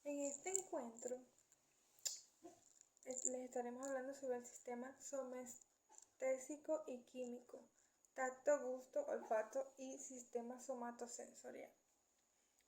En este encuentro les estaremos hablando sobre el sistema somestésico y químico, tacto, gusto, olfato y sistema somatosensorial.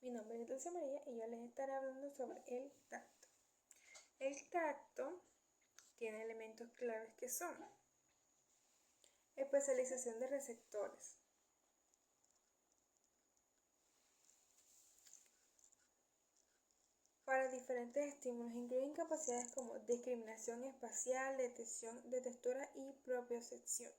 Mi nombre es Dulce María y yo les estaré hablando sobre el tacto. El tacto tiene elementos claves que son especialización de receptores, para diferentes estímulos, incluyen capacidades como discriminación espacial, detección de textura y propiocepción.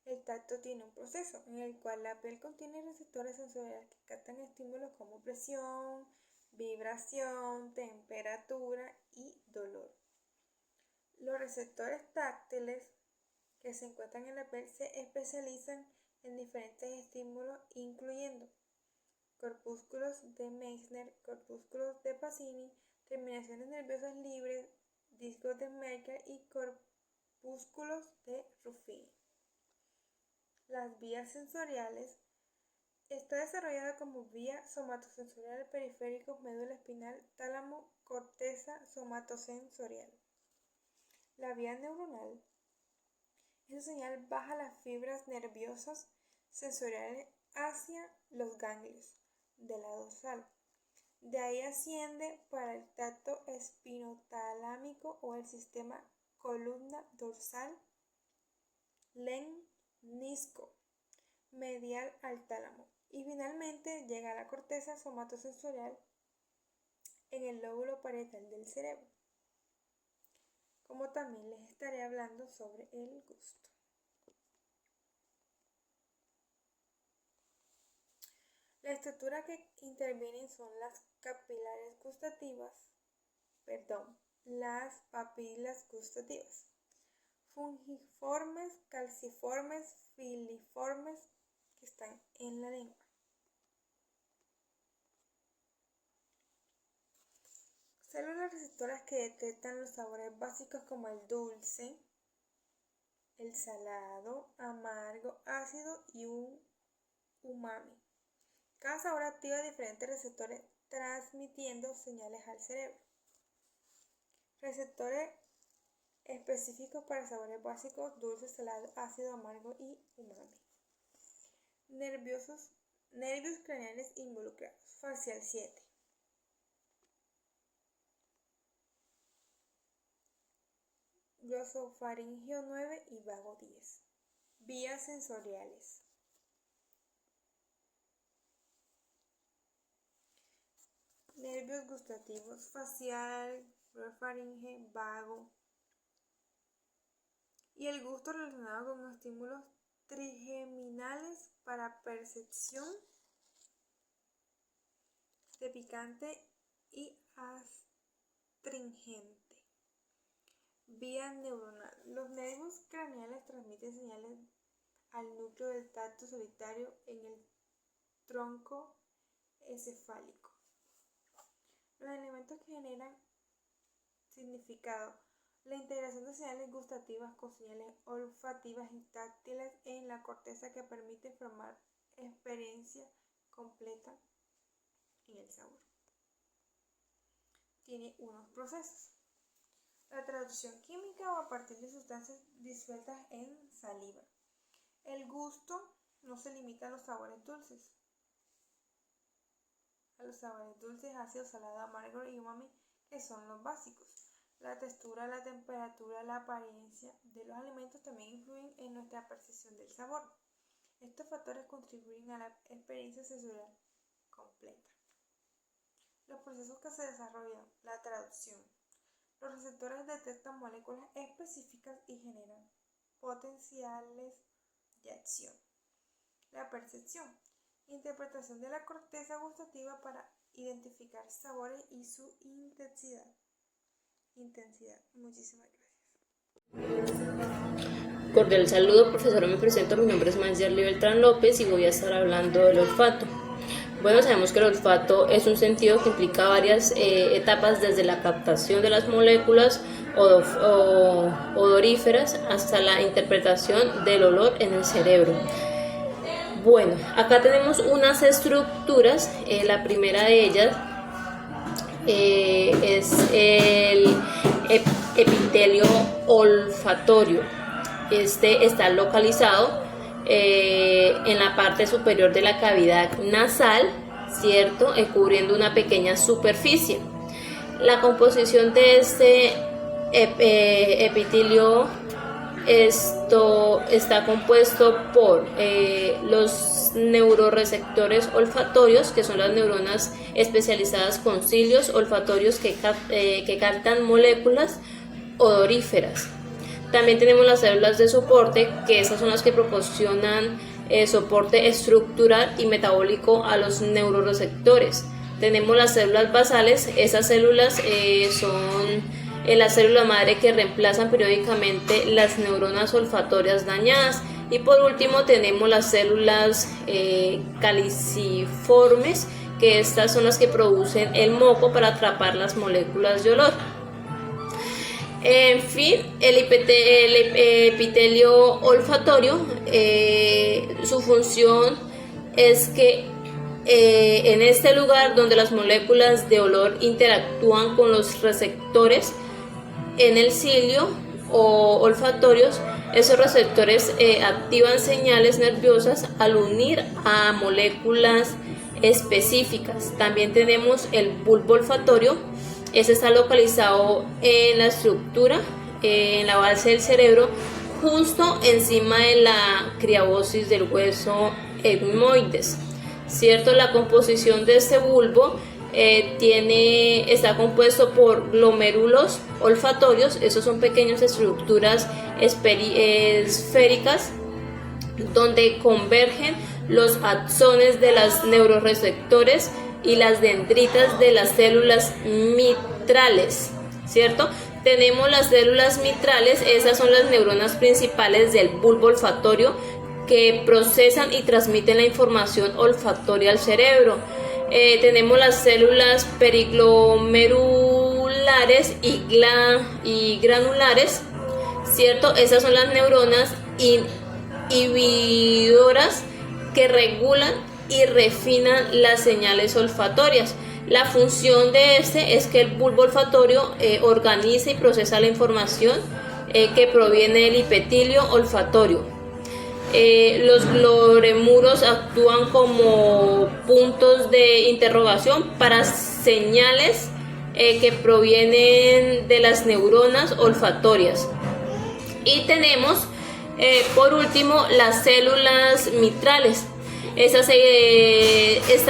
El tacto tiene un proceso en el cual la piel contiene receptores sensoriales que captan estímulos como presión, vibración, temperatura y dolor. Los receptores táctiles que se encuentran en la piel se especializan en diferentes estímulos, incluyendo corpúsculos de Meissner, corpúsculos de Pacini, terminaciones nerviosas libres, discos de Merkel y corpúsculos de Ruffini. Las vías sensoriales está desarrollada como vía somatosensorial periférico, médula espinal, tálamo, corteza somatosensorial. La vía neuronal, esa señal baja las fibras nerviosas sensoriales hacia los ganglios de la dorsal. De ahí asciende para el tacto espinotalámico o el sistema columna dorsal lemnisco medial al tálamo y finalmente llega a la corteza somatosensorial en el lóbulo parietal del cerebro, como también les estaré hablando sobre el gusto. La estructura que intervienen son las papilas gustativas, fungiformes, calciformes, filiformes, que están en la lengua. Células receptoras que detectan los sabores básicos como el dulce, el salado, amargo, ácido y un umami. Cada sabor activa diferentes receptores transmitiendo señales al cerebro. Receptores específicos para sabores básicos, dulce, salado, ácido, amargo y umami. Nervios craneales involucrados. Facial 7. Glosofaringeo 9 y vago 10. Vías sensoriales. Nervios gustativos, facial, glosofaringeo, vago. Y el gusto relacionado con estímulos trigeminales para percepción de picante y astringente. Vía neuronal. Los nervios craneales transmiten señales al núcleo del tacto solitario en el tronco encefálico. Los elementos que generan significado: la integración de señales gustativas con señales olfativas y táctiles en la corteza que permite formar experiencia completa en el sabor. Tiene unos procesos. La traducción química o a partir de sustancias disueltas en saliva. El gusto no se limita a los sabores dulces. A los sabores dulces, ácido, salado, amargo y umami, que son los básicos. La textura, la temperatura, la apariencia de los alimentos también influyen en nuestra percepción del sabor. Estos factores contribuyen a la experiencia sensorial completa. Los procesos que se desarrollan, la traducción. Los receptores detectan moléculas específicas y generan potenciales de acción. La percepción. Interpretación de la corteza gustativa para identificar sabores y su intensidad. Muchísimas gracias. Cordial saludo, profesor. Me presento. Mi nombre es Mayerly Beltrán López y voy a estar hablando del olfato. Bueno, sabemos que el olfato es un sentido que implica varias etapas, desde la captación de las moléculas odoríferas hasta la interpretación del olor en el cerebro. Bueno, acá tenemos unas estructuras. La primera de ellas es el epitelio olfatorio. Este está localizado en la parte superior de la cavidad nasal, ¿cierto? Cubriendo una pequeña superficie. La composición de este epitelio está compuesto por los neuroreceptores olfatorios, que son las neuronas especializadas con cilios olfatorios que captan moléculas odoríferas. También tenemos las células de soporte, que esas son las que proporcionan soporte estructural y metabólico a los neuroreceptores. Tenemos las células basales, esas células son las células madre que reemplazan periódicamente las neuronas olfatorias dañadas. Y por último tenemos las células caliciformes, que estas son las que producen el moco para atrapar las moléculas de olor. En fin, el epitelio olfatorio, su función es que en este lugar donde las moléculas de olor interactúan con los receptores en el cilio o olfatorios, esos receptores activan señales nerviosas al unir a moléculas específicas. También tenemos el bulbo olfatorio. Ese está localizado en la estructura, en la base del cerebro, justo encima de la criavosis del hueso etmoides, ¿cierto? La composición de este bulbo está compuesto por glomérulos olfatorios. Esos son pequeñas estructuras esféricas donde convergen los axones de los neuroreceptores y las dendritas de las células mitrales, ¿cierto? Tenemos las células mitrales, esas son las neuronas principales del bulbo olfatorio que procesan y transmiten la información olfatoria al cerebro. Tenemos las células periglomerulares y granulares, ¿cierto? Esas son las neuronas inhibidoras que regulan y refinan las señales olfatorias. La función de este es que el bulbo olfatorio organiza y procesa la información que proviene del epitelio olfatorio. Los glomérulos actúan como puntos de interrogación para señales que provienen de las neuronas olfatorias. Y tenemos por último las células mitrales. Esta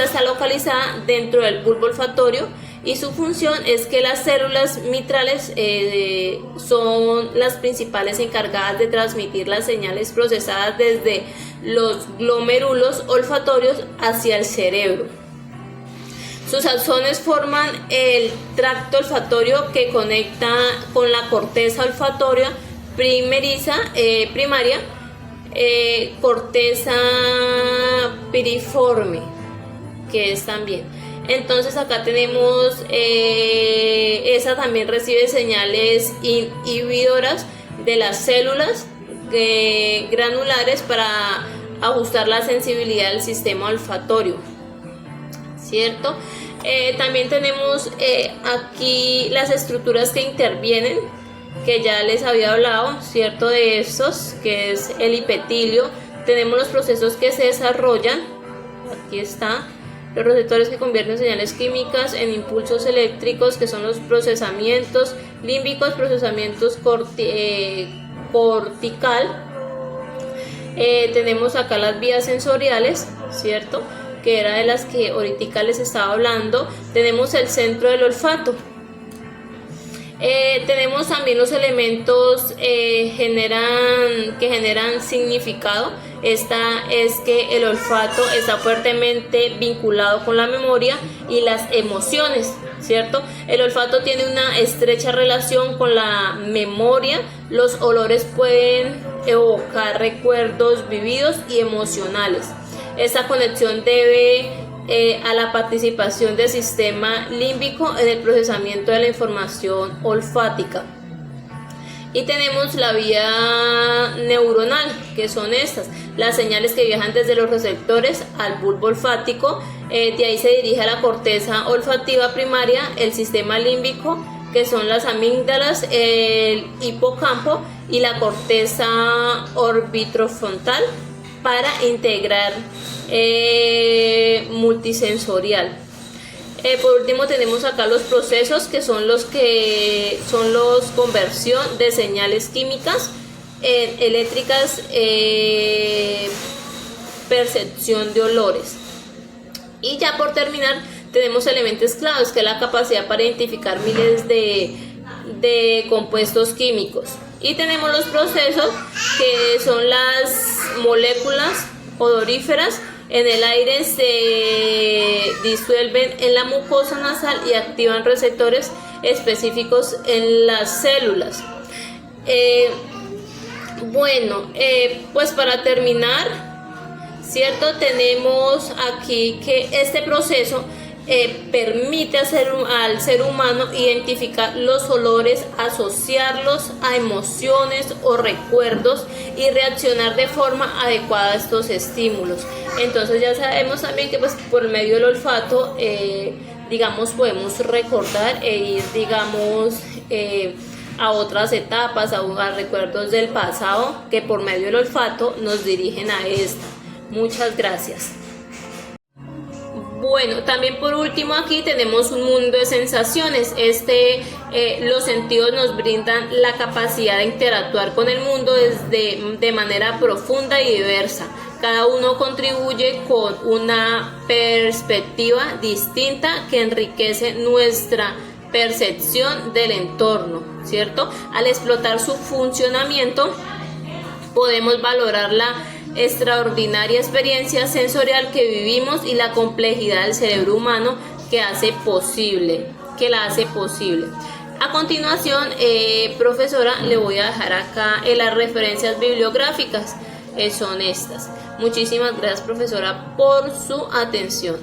está localizada dentro del bulbo olfatorio y su función es que las células mitrales son las principales encargadas de transmitir las señales procesadas desde los glomérulos olfatorios hacia el cerebro. Sus axones forman el tracto olfatorio que conecta con la corteza olfatoria primaria, corteza piriforme, que es también. Entonces acá tenemos, esa también recibe señales inhibidoras de las células granulares para ajustar la sensibilidad del sistema olfatorio, ¿cierto? También tenemos aquí las estructuras que intervienen, que ya les había hablado, ¿cierto? De estos, que es el epitelio. Tenemos los procesos que se desarrollan, aquí está, los receptores que convierten señales químicas en impulsos eléctricos, que son los procesamientos límbicos, procesamientos cortical. Tenemos acá las vías sensoriales, ¿cierto? Que era de las que ahorita les estaba hablando. Tenemos el centro del olfato. Tenemos también los elementos que generan significado. Esta es que el olfato está fuertemente vinculado con la memoria y las emociones, ¿cierto? El olfato tiene una estrecha relación con la memoria. Los olores pueden evocar recuerdos vividos y emocionales. Esta conexión debe a la participación del sistema límbico en el procesamiento de la información olfática. Y tenemos la vía neuronal, que son estas, las señales que viajan desde los receptores al bulbo olfático, de ahí se dirige a la corteza olfativa primaria, el sistema límbico, que son las amígdalas, el hipocampo y la corteza orbitrofrontal para integrar multisensorial. Por último tenemos acá los procesos, que son los conversión de señales químicas eléctricas, percepción de olores. Y ya por terminar tenemos elementos claves, que es la capacidad para identificar miles de compuestos químicos. Y tenemos los procesos, que son las moléculas odoríferas. En el aire se disuelven en la mucosa nasal y activan receptores específicos en las células. Pues para terminar, ¿cierto? Tenemos aquí que este proceso permite al ser humano identificar los olores, asociarlos a emociones o recuerdos y reaccionar de forma adecuada a estos estímulos. Entonces ya sabemos también que pues por medio del olfato podemos recordar e ir a otras etapas, a recuerdos del pasado, que por medio del olfato nos dirigen a esta. Muchas gracias. Bueno, también por último aquí tenemos un mundo de sensaciones. Los sentidos nos brindan la capacidad de interactuar con el mundo de manera profunda y diversa. Cada uno contribuye con una perspectiva distinta que enriquece nuestra percepción del entorno, ¿cierto? Al explotar su funcionamiento, podemos valorar la extraordinaria experiencia sensorial que vivimos y la complejidad del cerebro humano que la hace posible. A continuación, profesora, le voy a dejar acá las referencias bibliográficas, son estas. Muchísimas gracias, profesora, por su atención.